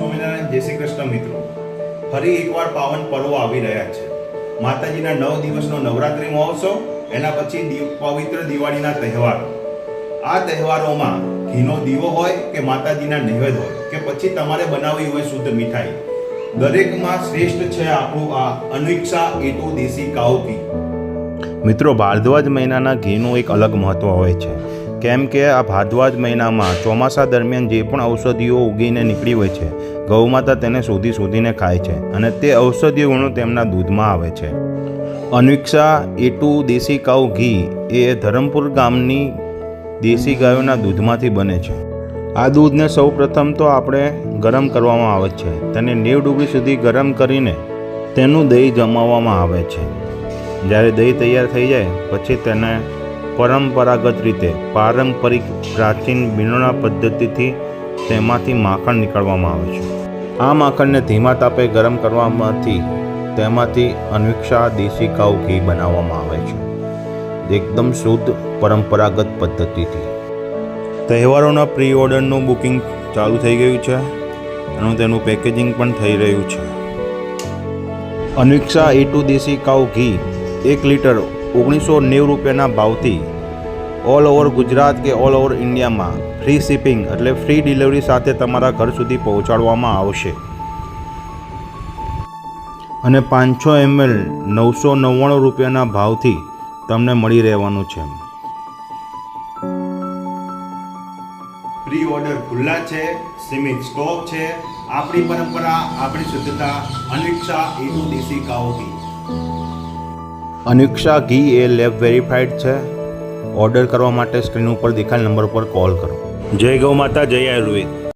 સ્વામિનારાયણ, જય શ્રી કૃષ્ણ મિત્રો. ફરી એકવાર પાવન પર્વો આવી રહ્યા છે. માતાજીના 9 દિવસનો નવરાત્રિ મહોત્સવ, એના પછી પવિત્ર દિવાળીના તહેવારો. આ તહેવારોમાં ઘીનો દીવો હોય કે માતાજીના નૈવેદ્ય હોય કે પછી તમારે બનાવવી હોય શુદ્ધ મીઠાઈ, દરેકમાં શ્રેષ્ઠ છે આપણું આ અન્વિક્ષા A2 દેશી કાઉ ઘી. મિત્રો, ભારદ્વાજ મહિનાના ઘીનું એક અલગ મહત્વ હોય છે, કેમ કે આ ભારદ્વાજ મહિનામાં ચોમાસા દરમિયાન જે પણ ઔષધિઓ ઉગીને નીકળી હોય છે, ગૌમાતા તેને શોધીને ખાય છે અને તે ઔષધીય ગુણો તેમના દૂધમાં આવે છે. અન્વિક્ષા A2 દેશી કાઉ ઘી એ ધરમપુર ગામની દેશી ગાયોના દૂધમાંથી બને છે. આ દૂધને સૌ પ્રથમ તો આપણે ગરમ કરવામાં આવે છે. તેને 90 ડિગ્રી સુધી ગરમ કરીને તેનું દહીં જમાવવામાં આવે છે. જ્યારે દહીં તૈયાર થઈ જાય પછી તેને પરંપરાગત રીતે પારંપરિક પ્રાચીન બીણોણા પદ્ધતિથી તેમાંથી માખણ નીકળવામાં આવે છે. આ માખણને ધીમા તાપે ગરમ કરવામાંથી તેમાંથી અન્વિક્ષા દેશી કાઉ ઘી બનાવવામાં આવે છે, એકદમ શુદ્ધ પરંપરાગત પદ્ધતિથી. તહેવારોના પ્રી ઓર્ડરનું બુકિંગ ચાલુ થઈ ગયું છે અને તેનું પેકેજિંગ પણ થઈ રહ્યું છે. અન્વિક્ષા A2 દેશી કાઉ ઘી 1 લીટર 1990 રૂપિયાના ભાવથી ઓલ ઓવર ગુજરાત કે ઓલ ઓવર ઇન્ડિયામાં ફ્રી શિપિંગ એટલે ફ્રી ડિલિવરી સાથે તમારા ઘર સુધી પહોંચાડવામાં આવશે અને 500 ml 999 રૂપિયાના ભાવથી તમને મળી રહેવાનું છે. પ્રી ઓર્ડર ખુલ્લા છે, સીમિત સ્ટોક છે. આપણી પરંપરા, આપણી શુદ્ધતા, અન્વિક્ષા A2 દેશી કાઉ ઘી. અન્વિક્ષા ઘી એ લેબ વેરીફાઈડ છે. ઓર્ડર કરવા માટે સ્ક્રીન ઉપર દેખાયેલ નંબર પર કોલ કરો. જય ગૌ માતા, જય આયુર્વેદ.